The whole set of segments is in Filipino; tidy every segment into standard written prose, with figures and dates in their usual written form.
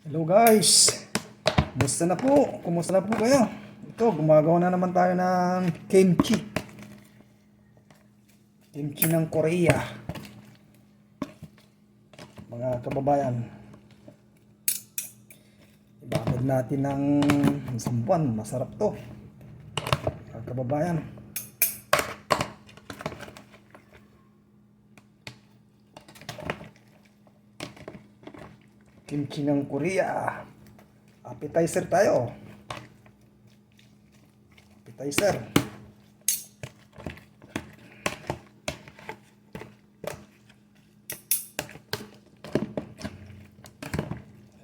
Hello guys, kumusta na po? Kumusta na po kayo? Ito, gumagawa na naman tayo ng kimchi. Kimchi ng Korea. Mga kababayan, ibabad natin ng isang buwan. Masarap to, mga kababayan. Kimchi ng Korea. Appetizer tayo. Appetizer.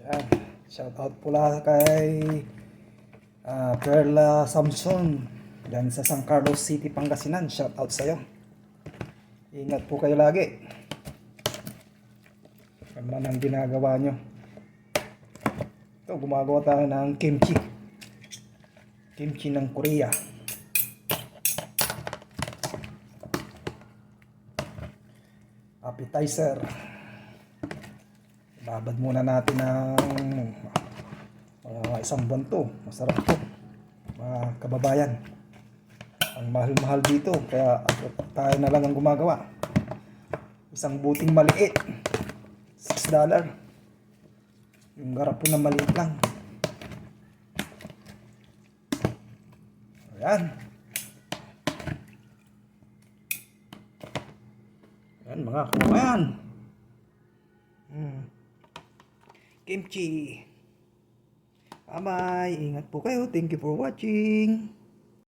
Ayan. Shout out pula kay Perla Samson yan sa San Carlos City, Pangasinan. Shout out sa'yo. Ingat po kayo lagi. Ano man ang ginagawa nyo. Ito, gumagawa tayo ng kimchi. Kimchi ng Korea. Appetizer. Babad muna natin ng isang buwan to. Masarap to, mga kababayan. Ang mahal-mahal dito, kaya tayo na lang ang gumagawa. Isang buting maliit, $6. Yung garapon na maliit lang. Ayan. Ayan mga kababayan. Kimchi. Bye bye. Ingat po kayo. Thank you for watching.